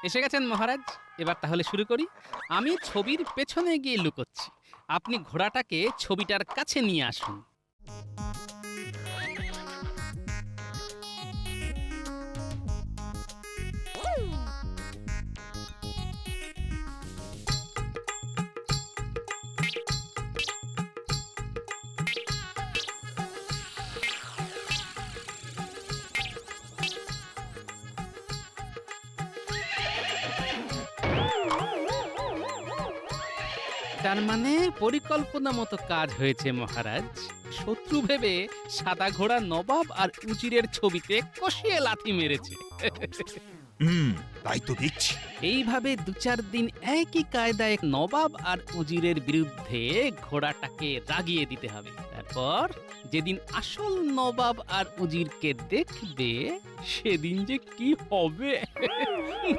এসে গেছেন মহারাজ। এবার তাহলে শুরু করি। আমি ছবির পেছনে গিয়ে লুকোচ্ছি, আপনি ঘোড়াটাকে ছবিটার কাছে নিয়ে আসুন। তার মানে পরিকল্পনা মতো কাজ হয়েছে মহারাজ। শত্রু ভেবে সাদা ঘোড়া নবাব আর উজিরের ছবিতে কষিয়ে লাথি মেরেছে। তাই তো দেখছি। এইভাবে 2-4 দিন একই কায়দায় নবাব আর উজিরের বিরুদ্ধে ঘোড়াটাকে রাগিয়ে দিতে হবে। তারপর যেদিন আসল নবাব আর উজিরকে দেখবে সেদিন যে কি হবে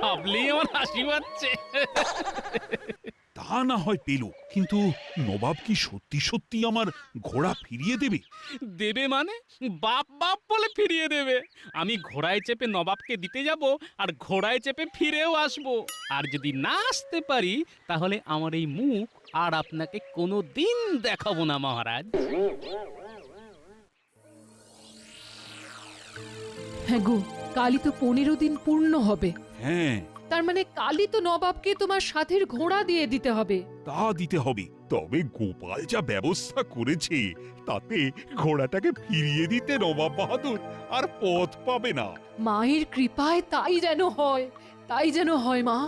ভাবলেই আমার হাসি পাচ্ছে। তা না হয় পেল, কিন্তু নবাব কি সত্যি সত্যি আমার ঘোড়া ফিরিয়ে দেবে? দেবে মানে বাপ বাপ বলে ফিরিয়ে দেবে। আমি ঘোড়ায় চেপে নবাবকে দিতে যাব আর ঘোড়ায় চেপে ফিরেও আসব। আর যদি না আসতে পারি তাহলে আমার এই মুখ আর আপনাকে কোনো দিন দেখাবো না মহারাজ। হ্যাঁ গো, কালই তো 15 দিন পূর্ণ হবে। হ্যাঁ, তার মানে কালই তো নবাবকে তোমার সাথের ঘোড়া দিয়ে দিতে হবে। তা দিতে হবে। তবে গোপাল যা ব্যবস্থা করেছে তাতে ঘোড়াটাকে ফিরিয়ে দিতে নবাব বাহাদুর আর পথ পাবে না। মায়ের কৃপায় তাই যেন হয়, তাই যেন হয় মা।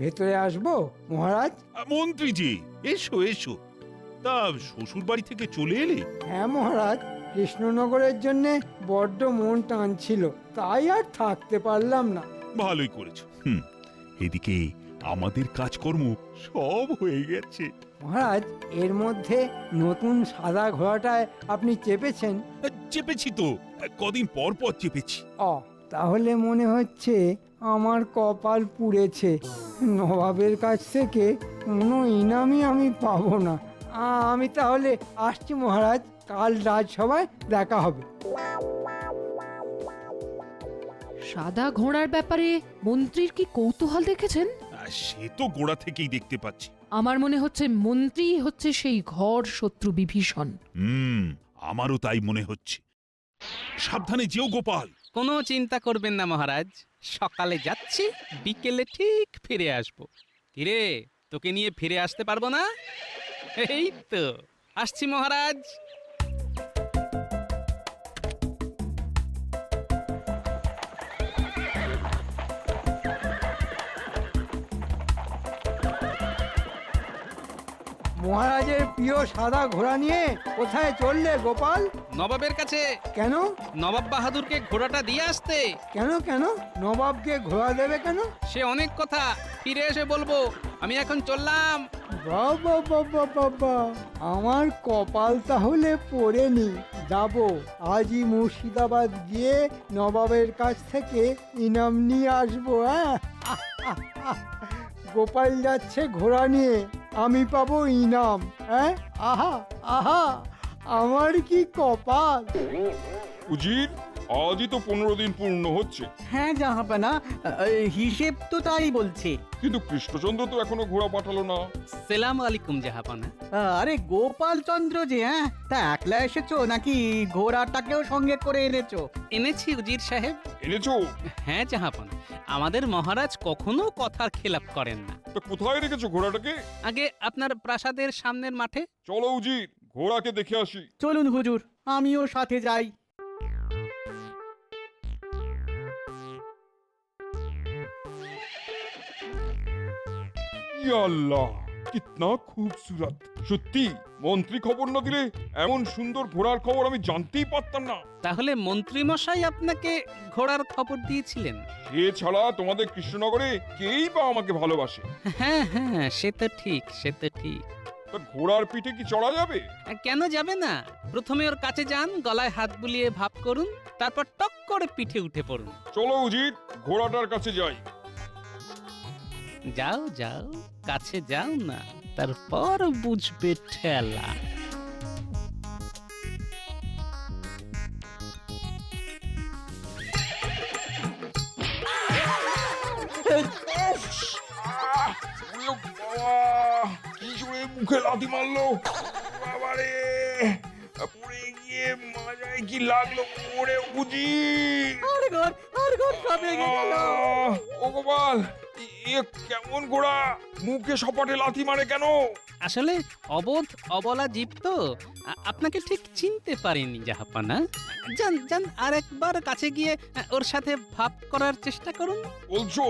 ভেতরে আসবো মহারাজ? মন্ত্রীজি, এসো এসো। তা শ্বশুর বাড়ি থেকে চলে এলে? হ্যাঁ মহারাজ, কৃষ্ণনগরের জন্য বড্ড মন টানছিল, তাই আর থাকতে পারলাম না। ভালোই করেছো। এদিকে আমাদের কাজকর্ম সব হয়ে গেছে। মহারাজ, এর মধ্যে নতুন সাদা ঘোড়াটায় আপনি চেপেছেন? চেপেছি তো, কদিন পর পর চেপেছি। তাহলে মনে হচ্ছে আমার কপাল পুড়েছে। নবাবের কাছ থেকে কোনো ইনামই আমি পাবো না। আমি তাহলে আসছি মহারাজ, কাল রাজসভায় দেখা হবে। সাদা ঘোড়ার ব্যাপারে মন্ত্রীর কি কৌতূহল দেখেছেন? সে তো গোড়া থেকেই দেখতে পাচ্ছি। আমার মনে হচ্ছে মন্ত্রী হচ্ছে সেই ঘর শত্রু বিভীষণ। আমারও তাই মনে হচ্ছে। সাবধানে যেও গোপাল। কোনো চিন্তা করবেন না মহারাজ, সকালে যাচ্ছি, বিকেলে ঠিক ফিরে আসবো। কিরে, তোকে নিয়ে ফিরে আসতে পারবো না? এই তো আসছি মহারাজ। মহারাজের প্রিয় সাদা ঘোড়া নিয়ে কোথায় চললে গোপাল? নবাবের কাছে। কেন? নবাব বাহাদুরকে ঘোড়াটা দিয়ে আসতে। কেন কেন নবাবকে ঘোড়া দেবে কেন? সে অনেক কথা, ফিরে এসে বলবো। আমি এখন চললাম। বাবা বাবা বাবা, আমার কপাল তাহলে পড়েনি। যাব, আজই মুর্শিদাবাদ গিয়ে নবাবের কাছ থেকে ইনাম নিয়ে আসবো। হ্যাঁ, গোপাল যাচ্ছে ঘোড়া নিয়ে, আমি পাবো ইনাম। হ্যাঁ, আহা আহা, আমার কি কপাল! উজির, আজই তো 15 দিন পূর্ণ হচ্ছে, হ্যাঁ জাহাপানা, হিসেব তো তাই বলছে। কিন্তু কৃষ্ণচন্দ্র তো এখনো ঘোড়া পাঠালো না। সেলাম আলাইকুম জাহাপানা। আরে গোপাল চন্দ্র যে, হ্যাঁ তা একলা এসেছো নাকি ঘোড়াটাকেও সঙ্গে করে এনেছো? এনেছি উজির সাহেব। এনেছো? হ্যাঁ জাহাপানা, আমাদের মহারাজ কখনো কথার খেলাপ করেন না। তা কোথায় রেখেছো ঘোড়াটাকে? আগে আপনার প্রাসাদের সামনের মাঠে। চলো উজির, ঘোড়াকে দেখে আসি। চলুন হুজুর, আমিও সাথে যাই। ইয়া আল্লাহ, কিতনা খুবসুরত! সত্যি মন্ত্রী খবর না দিলে এমন সুন্দর ঘোড়ার খবর আমি জানতেই পারতাম না। তাহলে মন্ত্রী মশাই আপনাকে ঘোড়ার খবর দিয়েছিলেন? এছাড়া তোমাদের কৃষ্ণনগরে কেই বা আমাকে ভালোবাসে। হ্যাঁ হ্যাঁ, সে তো ঠিক, সে তো ঠিক। তা ঘোড়ার পিঠে কি চড়া যাবে? কেন যাবে না? প্রথমে ওর কাছে যান, গলায় হাত বুলিয়ে ভাব করুন, তারপর টক করে পিঠে উঠে পড়ুন। চলো উজির, ঘোড়াটার কাছে যাই। যাও যাও, কাছে যাও না, তারপর বুঝবে ঠেলা। মুখে লাথি মারলো। বাবারে, পড়ে গিয়ে মাজায় কি লাগলো ওরে বুঝি। আর ঘর সব ভেঙে গেল। ও গোপাল, এ কেমন ঘোড়া, মুখে সপাটে লাথি মারে কেন? আসলে অবোধ অবলা জীব তো আপনাকে ঠিক চিনতে পারেনি জাহাপানা। যান যান, আর একবার কাছে গিয়ে ওর সাথে ভাব করার চেষ্টা করুন। বলছো?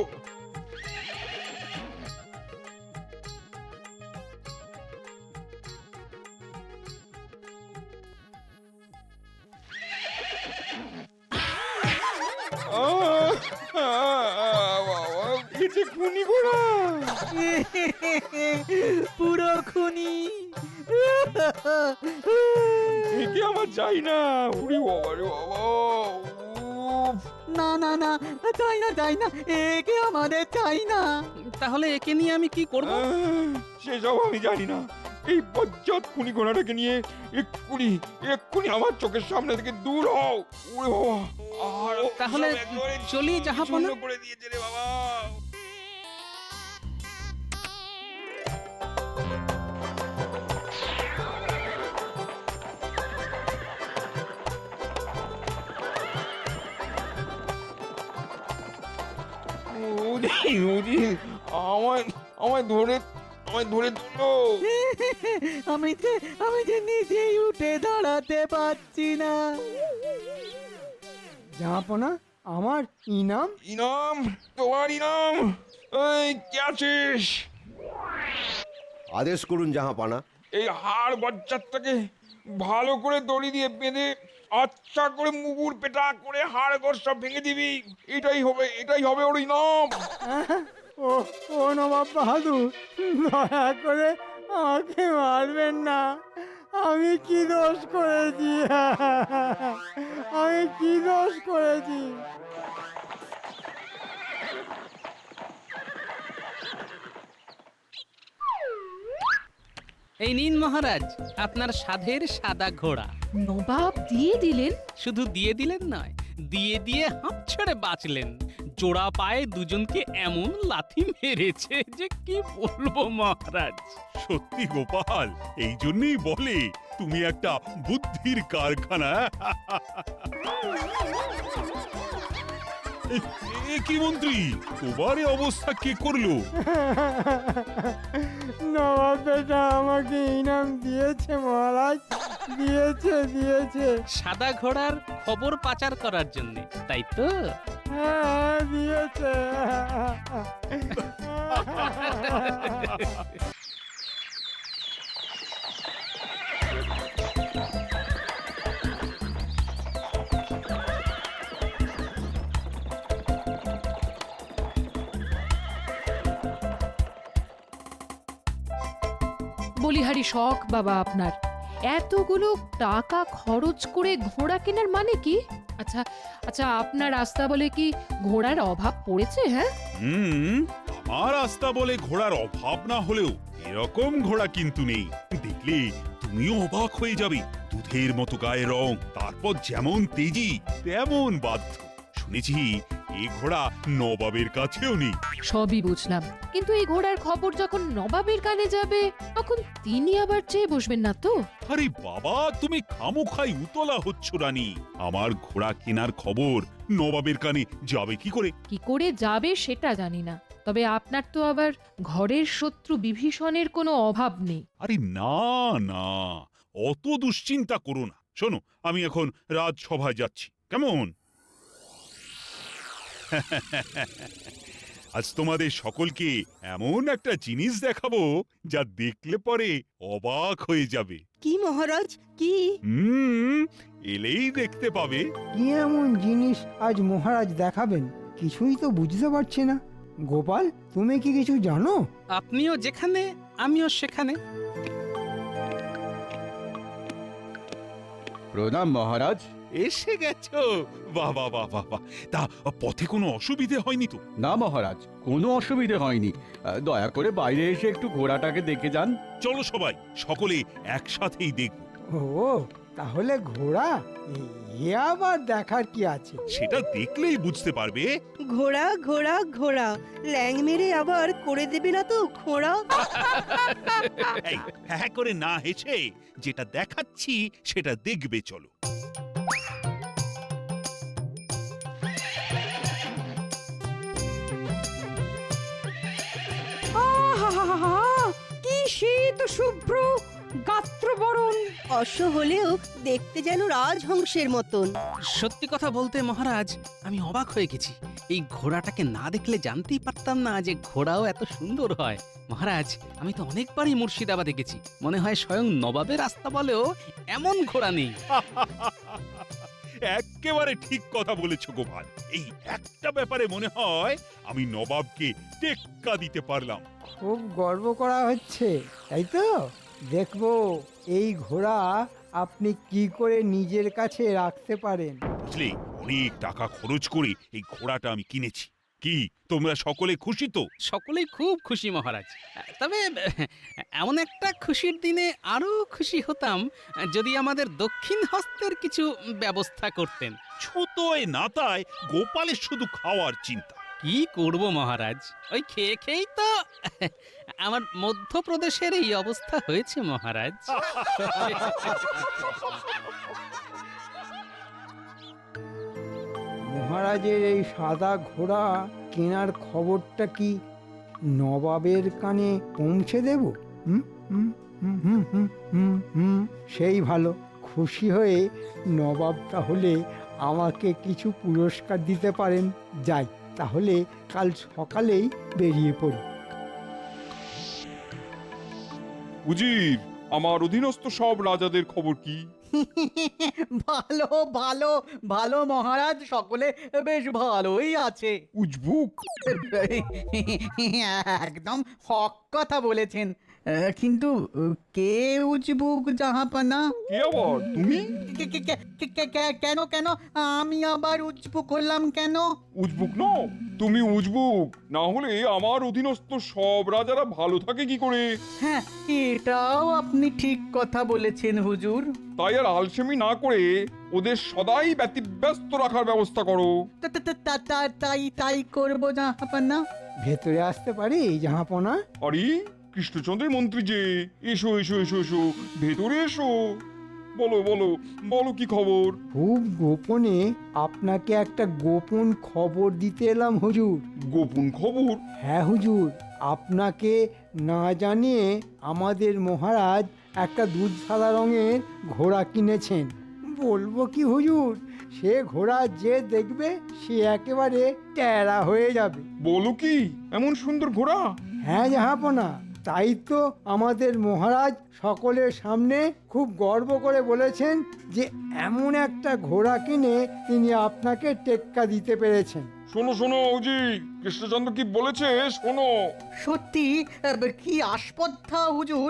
বাবা, কিছু খুনি ঘোড়া। পুরো খুনি। একে আমার চাই না। উড়ি বাবা রে বাবা। উফ। না চাই না একে আমাদের চাই না। তাহলে একে নিয়ে আমি কি করব? সেসব আমি জানি না। এই বজ্জাত খুনি ঘোড়াটাকে নিয়ে এক্ষুনি আমার চোখের সামনে থেকে দূর হও। ওরে বাবা, আর তাহলে সব একেবারে চলি জাহাপনা। চূর্ণ করে দিয়েছে রে বাবা। আমায় ধরে তুলো। আমি যে নিজেই উঠে দাঁড়াতে পারছি না। জাহাপনা, আমার ইনাম। ইনাম? তোমার ইনাম? এই কে আছিস? আদেশ করুন জাহাপানা। এই হাড় বজ্জাতটাকে ভালো করে দড়ি দিয়ে বেঁধে আচ্ছা করে মুগুর পেটা করে হাড় গোড় সব ভেঙে দিবি। এটাই হবে ওর ইনাম। ও ও নবাব বাহাদুর, দয়া করে আমাকে মারবেন না। আমি কি দোষ করেছি? আমি কি দোষ করেছি? এই নিন মহারাজ, আপনার সাধের সাদা ঘোড়া। নবাব দিয়ে দিলেন? শুধু দিয়ে দিলেন নয়, দিয়ে দিয়ে হাঁপ ছেড়ে বাঁচলেন। জোড়া পায়ে দুজনকে এমন লাথি মেরেছে যে কি বলবো মহারাজ। সত্যি গোপাল, এই জন্যই বলে তুমি একটা বুদ্ধির কারখানা। এ কি মন্ত্রী, তোমার এ অবস্থা কে করলো? নবাব বেটা আমাকে ইনাম দিয়েছে মহারাজ, দিয়েছে। সাদা ঘোড়ার খবর পাচার করার জন্য, তাই তো? হ্যাঁ, দিয়েছে। বলিহারি শখ বাবা আপনার। এতগুলো টাকা খরচ করে ঘোড়া কেনার মানে কি? আচ্ছা আচ্ছা, আপনার রাস্তা বলে কি ঘোড়ার অভাব পড়েছে? হ্যাঁ, আমার রাস্তা বলে ঘোড়ার অভাব না হলেও এরকম ঘোড়া কিন্তু নেই। দেখলে তুমিও অবাক হয়ে যাবে। দুধের মতো গায়ের রং, তারপর যেমন তেজি তেমন বাধ্য। শুনেছি এই ঘোড়া নবাবের কাছেও নেই। সবই বুঝলাম, কিন্তু এই ঘোড়ার খবর যখন নবাবের কানে যাবে তখন তিনি আবার চেয়ে বসবেন না তো? আরে বাবা, তুমি খামোখাই উতলা হচ্ছ রানী। আমার ঘোড়া কেনার খবর নবাবের কানে যাবে কি করে? কি করে যাবে সেটা জানি না, তবে আপনার তো আবার ঘরের শত্রু বিভীষণের কোনো অভাব নেই। আরে না না, অত দুশ্চিন্তা করো না। শোনো, আমি এখন রাজসভায় যাচ্ছি, কেমন? আজ তোমাদের সকলকে এমন একটা জিনিস দেখাবো যা দেখলে পরে অবাক হয়ে যাবে। কি মহারাজ, কি? এলেই দেখতে পাবে। কি এমন জিনিস আজ মহারাজ দেখাবেন? কিছুই তো বুঝতে পারছি না। গোপাল, তুমি কি কিছু জানো? আপনিও যেখানে আমিও সেখানে। প্রণাম মহারাজ। এসে গেছো? বাহ বাহ বাহ বাহ বাহ। তা পথে কোনো অসুবিধে হয়নি তো? না মহারাজ, কোনো অসুবিধে হয়নি। দয়া করে বাইরে এসে একটু ঘোড়াটাকে দেখে যান। চলো সবাই, সকলে একসাথেই দেখব। ও তাহলে ঘোড়া এ আবার দেখার কি আছে? সেটা দেখলেই বুঝতে পারবে। ঘোড়া ঘোড়া ঘোড়া ল্যাং মেরে আবার করে দেবে না তো খোঁড়া? এই হ্যাঁ করে না হেসে যেটা দেখাচ্ছি সেটা দেখবে চলো। আহা! কি শীত শুভ্র গাত্রবরণ! অশ্ব হলেও দেখতে যেন রাজহংসের মতন। সত্যি কথা বলতে মহারাজ, আমি অবাক হয়ে গেছি। এই ঘোড়াটাকে না দেখলে জানতেই পারতাম না যে ঘোড়াও এত সুন্দর হয়। মহারাজ, আমি তো অনেকবারই মুর্শিদাবাদে গেছি, মনে হয় স্বয়ং নবাবের রাস্তা বলেও এমন ঘোড়া নেই। একেবারে ঠিক কথা বলেছো গোপাল। এই একটা ব্যাপারে মনে হয় আমি নবাবকে টেক্কা দিতে পারলাম। খুব গর্ব করা হচ্ছে, তাই তো? দেখবো এই ঘোড়া আপনি কি করে নিজের কাছে রাখতে পারেন। বুঝলে, অনেক টাকা খরচ করে এই ঘোড়াটা আমি কিনেছি। কি তোমরা সকলে খুশি তো? সকলেই খুব খুশি মহারাজ। তবে এমন একটা খুশির দিনে আরো খুশি হতাম যদি আমাদের দক্ষিণ হস্তের কিছু ব্যবস্থা করতেন। ছোটয় নাতায় গোপালের শুধু খাওয়ার চিন্তা। কি করব মহারাজ, ওই খেয়ে খেয়েই তো আমার মধ্যপ্রদেশের এই অবস্থা হয়েছে মহারাজ। মহারাজের এই সাদা ঘোড়া কেনার খবরটা কি নবাবের কানে পৌঁছে দেব? হুম হুম হুম হুম হুম হুম হুম, সেই ভালো। খুশি হয়ে নবাব তাহলে আমাকে কিছু পুরস্কার দিতে পারেন। যাই তাহলে, কাল সকালেই বেরিয়ে পড়ি। উজির, আমার অধীনস্থ সব রাজাদের খবর কি? ভালো ভালো ভালো মহারাজ, সকলে বেশ ভালোই আছে। উজবুক? একদম হক কথা বলেছেন। কিন্তু কে উজবুক জাহাপানা? কে আবার? তুমি? কেন কেন আমি আবার উজবুক হলাম কেন? উজবুক নও, তুমি উজবুক না হলে আমার অধীনস্থ সব রাজারা ভালো থাকে কি করে? হ্যাঁ, এটাও আপনি ঠিক কথা বলেছেন হুজুর। তাই আর আলসেমি না করে ওদের সদাই ব্যতিব্যস্ত রাখার ব্যবস্থা করো। তাই করবো জাহাপানা। ভেতরে আসতে পারি জাহাপনা? আরে কৃষ্ণচন্দ্রের মন্ত্রী যে, এসো এসো এসো এসো, ভেতরে এসো। বলো বলো বলো, কি খবর? খুব গোপনে আপনাকে একটা গোপন খবর দিতে এলাম হুজুর। গোপন খবর? হ্যাঁ হুজুর, আপনাকে না জানিয়ে আমাদের মহারাজ একটা দুধ সাদা রঙের ঘোড়া কিনেছেন। বলবো কি হুজুর, সে ঘোড়া যে দেখবে সে একেবারে ট্যারা হয়ে যাবে। বলো কি, এমন সুন্দর ঘোড়া? হ্যাঁ জাহাপনা, তাই তো আমাদের মহারাজ সকলের সামনে খুব গর্ব করে বলেছেন যে এমন একটা ঘোড়া কিনে তিনি আপনাকে টেক্কা দিতে পেরেছেন। শোনো শোনো উজি, কৃষ্ণচন্দ্র কি বলেছে শোনো। সত্যি কি আস্পর্ধা হুজুর,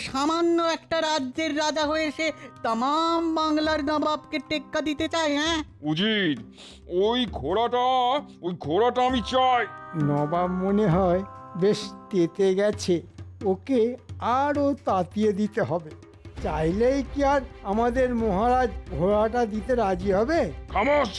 সামান্য একটা রাজ্যের রাজা হয়ে সে তামাম বাংলার নবাবকে টেক্কা দিতে চায়। হ্যাঁ উজির, ওই ঘোড়াটা আমি চাই। নবাব মনে হয় বেশ তেতে গেছে, ওকে আরও তাতিয়ে দিতে হবে। চাইলেই কি আর আমাদের মহারাজ ঘোড়াটা দিতে রাজি হবে? খামোশ!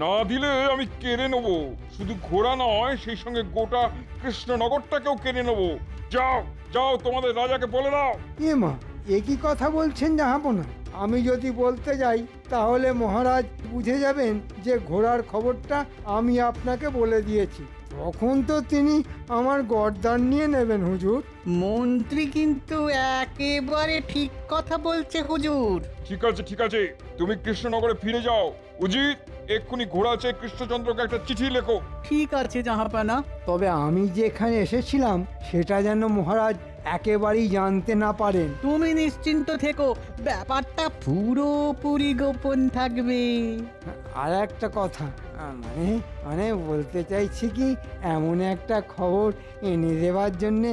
না দিলে আমি কেড়ে নেবো। শুধু ঘোড়া নয়, সেই সঙ্গে গোটা কৃষ্ণনগরটাকেও কেড়ে নেবো। যাও যাও, তোমাদের রাজাকে বলে দাও। এ মা, এ কি কথা বলছেন জাহাপনা? আমি যদি বলতে যাই তাহলে মহারাজ বুঝে যাবেন যে ঘোড়ার খবরটা আমি আপনাকে বলে দিয়েছি। তখন তো তিনি আমার গর্দান নিয়ে নেবেন হুজুর। মন্ত্রী কিন্তু একেবারে ঠিক কথা বলছে হুজুর। ঠিক আছে ঠিক আছে, তুমি কৃষ্ণনগরে ফিরে যাও। উজিত, এক্ষুনি ঘোড়া চেয়ে কৃষ্ণচন্দ্রকে একটা চিঠি লেখো। ঠিক আছে জাহাপানা। তবে আমি যেখানে এসেছিলাম সেটা যেন মহারাজ একেবারেই জানতে না পারেন। তুমি নিশ্চিন্ত থেকো, ব্যাপারটা পুরোপুরি গোপন থাকবে। আর একটা কথা, মানে মানে বলতে চাইছি কি, এমন একটা খবর এনে দেওয়ার জন্যে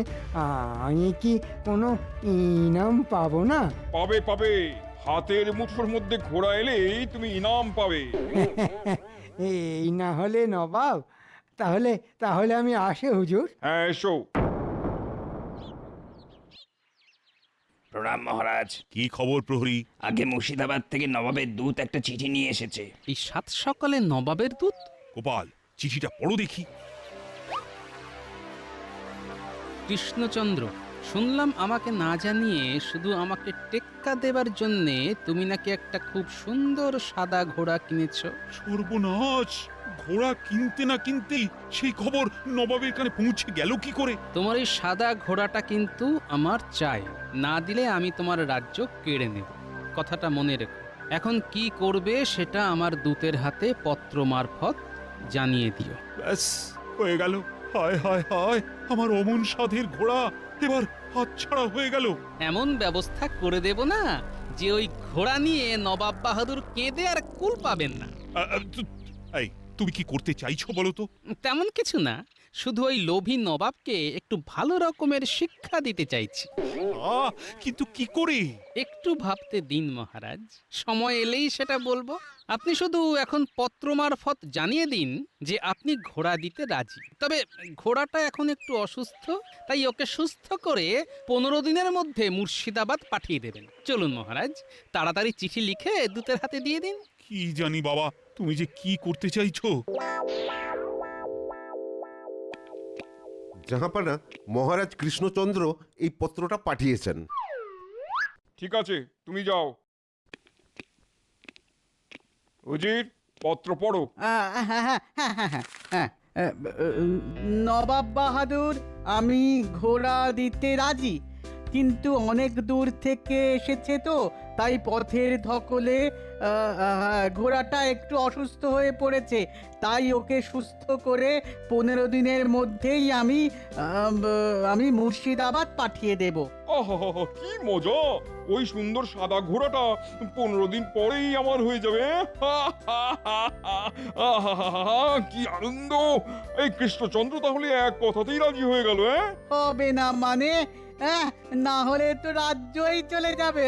আমি কি কোনো ইনাম পাবো না? পাবে পাবে, হাতের মুঠোর মধ্যে ঘোড়া এলেই তুমি ইনাম পাবে। এই না হলে নবাব, তাহলে তাহলে আমি আসি হুজুর। হ্যাঁ এসো। প্রণাম মহারাজ। কি খবর প্রহরী? আগে মুর্শিদাবাদ থেকে নবাবের দূত একটা চিঠি নিয়ে এসেছে। এই সাত সকালে নবাবের দূত? গোপাল, চিঠিটা পড়ো দেখি। কৃষ্ণচন্দ্র, শুনলাম আমাকে না জানিয়ে শুধু আমাকে টেক্কা দেবার জন্যে তুমি নাকি একটা খুব সুন্দর সাদা ঘোড়া কিনেছো। সর্বনাশ! ঘোড়া কিনতে না কিনতেই সেই খবর নবাবের কানে পৌঁছে গেল কি করে? তোমার এই সাদা ঘোড়াটা কিন্তু আমার চাই, না দিলে আমি তোমার রাজ্য কেড়ে নেব। কথাটা মনে রেখো। এখন কি করবে সেটা আমার দূতের হাতে পত্র মারফত জানিয়ে দিও। ব্যাস, হয়ে গেল। হায় হায় হায়, আমার অমন সাধের ঘোড়া এবার হাতছাড়া হয়ে গেল। এমন ব্যবস্থা করে দেব না যে ওই ঘোড়া নিয়ে নবাব বাহাদুর কেঁদে আর কুল পাবেন না। এই, তুমি কি করতে চাইছো বলো তো? তেমন কিছু না, শুধু ওই লোভী নবাবকে একটু ভালো রকমের শিক্ষা দিতে চাইছি। কিন্তু কি করে? একটু ভাবতে দিন মহারাজ, সময় এলেই সেটা বলবো। আপনি শুধু এখন পত্র মারফত জানিয়ে দিন যে আপনি ঘোড়া দিতে রাজি। তবে ঘোড়াটা এখন একটু অসুস্থ, তাই ওকে সুস্থ করে 15 দিনের মধ্যে মুর্শিদাবাদ পাঠিয়ে দেবেন। চলুন মহারাজ, তাড়াতাড়ি চিঠি লিখে দূতের হাতে দিয়ে দিন। কি জানি বাবা, তুমি যে কি করতে চাইছো। জাহাপানা, মহারাজ কৃষ্ণচন্দ্র এই পত্রটা পাঠিয়েছেন। ঠিক আছে, তুমি যাও। উজির, পত্র পড়ো। নবাব বাহাদুর, আমি ঘোড়া দিতে রাজি, কিন্তু অনেক দূর থেকে এসেছে তো, তাই পথের ধকলে ঘোড়াটা একটু অসুস্থ হয়ে পড়েছে। তাই ওকে সুস্থ করে 15 দিনের মধ্যেই আমি মুর্শিদাবাদ পাঠিয়ে দেব। আহা, কি মজা! ওই সুন্দর সাদা ঘোড়াটা 15 দিন পরেই আমার হয়ে যাবে। কি আনন্দ! এই কৃষ্ণচন্দ্র তাহলে এক কথাতেই রাজি হয়ে গেল। হবে না মানে? না হলে তো রাজ্যই চলে যাবে।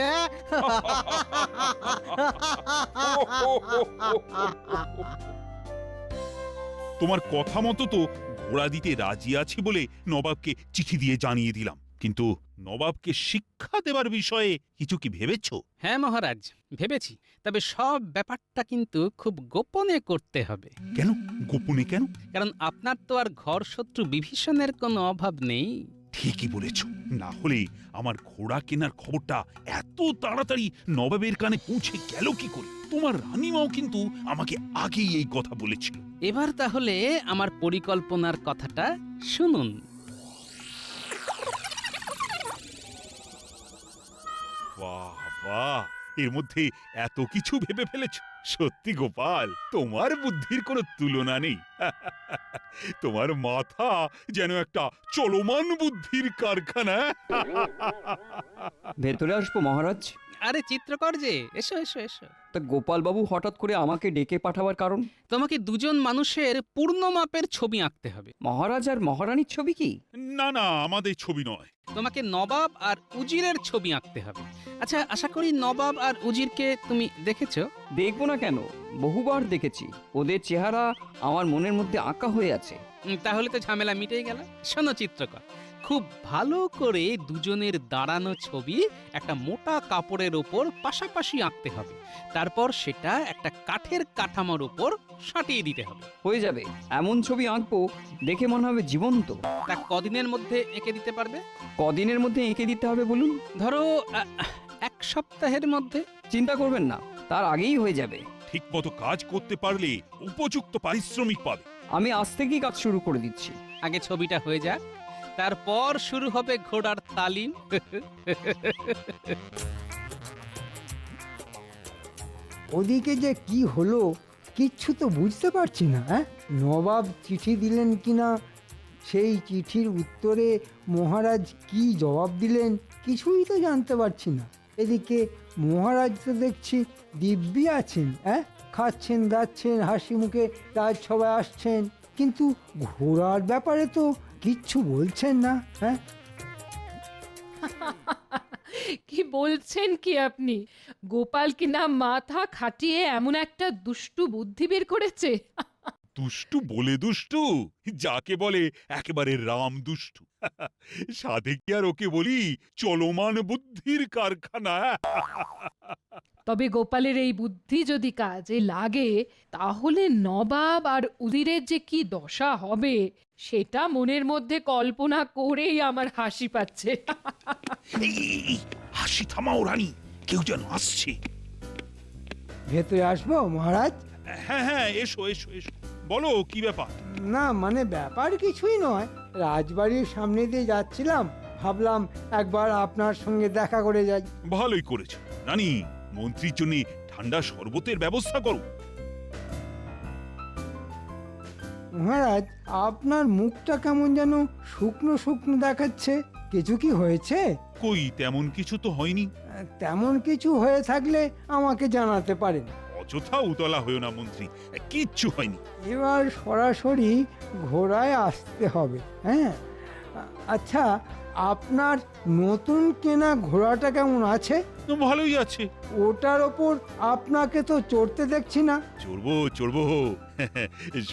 তোমার কথা মতো তো ঘোড়া দিতে রাজি আছি বলে নবাবকে চিঠি দিয়ে জানিয়ে দিলাম, কিন্তু নবাবকে শিক্ষা দেবার বিষয়ে কিছু কি ভেবেছো? হ্যাঁ মহারাজ, ভেবেছি। তবে সব ব্যাপারটা কিন্তু খুব গোপনে করতে হবে। কেন গোপনে কেন? কারণ আপনার তো আর ঘর শত্রু বিভীষণের কোনো অভাব নেই। ঠিকই বলেছ, না হলে আমার ঘোড়া কেনার খবরটা এত তাড়াতাড়ি নবাবের কানে পৌঁছে গেল কি করে? তোমার রানীমাও কিন্তু আমাকে আগেই এই কথা বলেছিল। এবার তাহলে আমার পরিকল্পনার কথাটা শুনুন। বাহ বাহ, এর মধ্যে এত কিছু ভেবে ফেলেছ। সত্যি গোপাল, তোমার বুদ্ধির কোনো তুলনা নেই। তোমার মাথা যেন একটা চলমান বুদ্ধির কারখানা। ভেতরে আসবো মহারাজ? আরে চিত্রকর যে, এসো এসো এসো। তা গোপালবাবু হঠাৎ করে আমাকে ডেকে পাঠাবার কারণ? তোমাকে দুজন মানুষের পূর্ণ মাপের ছবি আঁকতে হবে। মহারাজ আর মহারানীর ছবি কি? না না, আমাদের ছবি নয়। তোমাকে নবাব আর উজিরের ছবি আঁকতে হবে। আচ্ছা, আশা করি নবাব আর উজিরকে তুমি দেখেছো? দেখবো না কেন, বহুবার দেখেছি। ওদের চেহারা আমার মনের মধ্যে আঁকা হয়ে আছে। তাহলে তো ঝামেলা মিটেই গেল। শোনো চিত্রকর, খুব ভালো করে দুজনের দাঁড়ানো ছবি একটা মোটা কাপড়ের ওপর পাশাপাশি আঁকতে হবে। তারপর সেটা একটা কাঠের কাঠামোর উপর সাঁটিয়ে দিতে হবে। হয়ে যাবে। এমন ছবি আঁকবো দেখে মনে হবে জীবন্ত। তা কদিনের মধ্যে এঁকে দিতে পারবে? কদিনের মধ্যে এঁকে দিতে হবে বলুন? ধরো 1 সপ্তাহের মধ্যে। চিন্তা করবেন না, তার আগেই হয়ে যাবে। ঠিক মতো কাজ করতে পারলে উপযুক্ত পারিশ্রমিক পাবে। আমি আজ থেকেই কাজ শুরু করে দিচ্ছি। আগে ছবিটা হয়ে যাক, তারপর শুরু হবে ঘোড়ার তালিম। ওদিকে যে কি হলো কিচ্ছু তো বুঝতে পারছি না। নবাব চিঠি দিলেন কিনা, সেই চিঠির উত্তরে মহারাজ কি জবাব দিলেন, কিছুই তো জানতে পারছি না। এদিকে মহারাজ তো দেখছি দিব্যি আছেন, খাচ্ছেন দাচ্ছেন, হাসি মুখে রাজসভায় আসছেন, কিন্তু ঘোড়ার ব্যাপারে তো কিচ্ছু বলছেন না। কি বলছেন কি আপনি? গোপাল কিনা মাথা খাটিয়ে এমন একটা দুষ্টু বুদ্ধি বের করেছে। দুষ্টু বলে দুষ্টু, যাকে বলে একেবারে রাম দুষ্টু। সাধে কি আর ওকে বলি চলমান বুদ্ধির কারখানা? তবে গোপালের এই বুদ্ধি যদি কাজে লাগে তাহলে নবাব আর উজিরের যে কি দশা হবে সেটা মনের মধ্যে কল্পনা করেই আমার হাসি পাচ্ছে। এই, হাসি থামাও রানী, কেউ যেন আসছে। ভেতরে আসবো মহারাজ? হ্যাঁ হ্যাঁ, এসো এসো এসো, বলো কি ব্যাপার? না মানে ব্যাপার কিছুই নয়, রাজবাড়ির সামনে দিয়ে যাচ্ছিলাম, ভাবলাম একবার আপনার সঙ্গে দেখা করে যাই। ভালোই করেছো রানী, মন্ত্রীর জন্য ঠান্ডা শরবতের ব্যবস্থা করো। মহারাজ, আপনার মুখটা কেমন যেন শুকনো শুকনো দেখাচ্ছে, কিছু কি হয়েছে? কই তেমন কিছু তো হয়নি। তেমন কিছু হয়ে থাকলে আমাকে জানাতে পারেন। অযথা উতলা হয়েও না মন্ত্রী, কিচ্ছু হয়নি। এবার সরাসরি ঘোড়ায় আসতে হবে। হ্যাঁ, আচ্ছা, আপনার নতুন কেনা ঘোড়াটা কেমন আছে? ভালোই আছে। ওটার ওপর আপনাকে তো চড়তে দেখছি না। চড়বো চড়বো,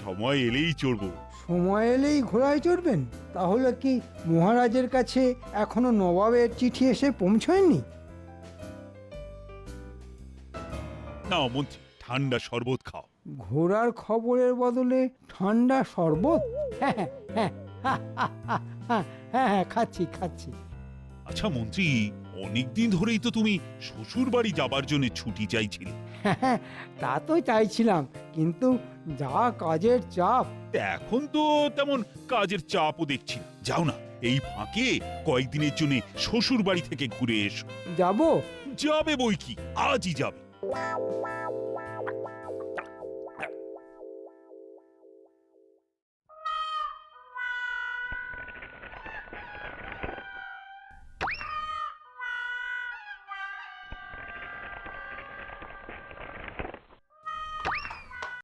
সময় এলেই চড়বো। সময় এলেই ঘোড়ায় চড়বেন? তাহলে কি মহারাজের কাছে এখনো নবাবের চিঠি এসে পৌঁছয়নি? নাও মন্ত্রী, ঠান্ডা শরবত খাও। ঘোড়ার খবরের বদলে ঠান্ডা শরবত? হ্যাঁ হ্যাঁ হ্যাঁ হ্যাঁ হ্যাঁ, খাচ্ছি খাচ্ছি। আচ্ছা মন্ত্রী, অনেকদিন ধরেই তো তুমি শ্বশুর বাড়ি যাবার জন্য ছুটি চাইছিলে। হ্যাঁ, তা তো চাইছিলাম, কিন্তু যা কাজের চাপ। এখন তো তেমন কাজের চাপও দেখছি না। যাও না, এই ফাঁকে কয়েকদিনের জন্য শ্বশুর বাড়ি থেকে ঘুরে এসো। যাব? যাবে বই কি, আজই যাবে।